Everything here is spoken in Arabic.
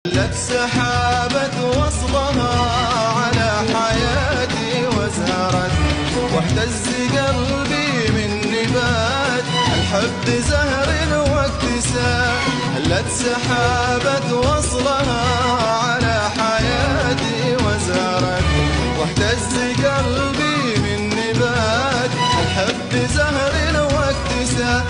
هلت سحابة وصلها على حياتي وزهرت، واهتز قلبي من نبات الحب زهر واكتسى. هلت سحابة وصلها على حياتي وزهرت، واهتز قلبي من نبات الحب زهر واكتسى.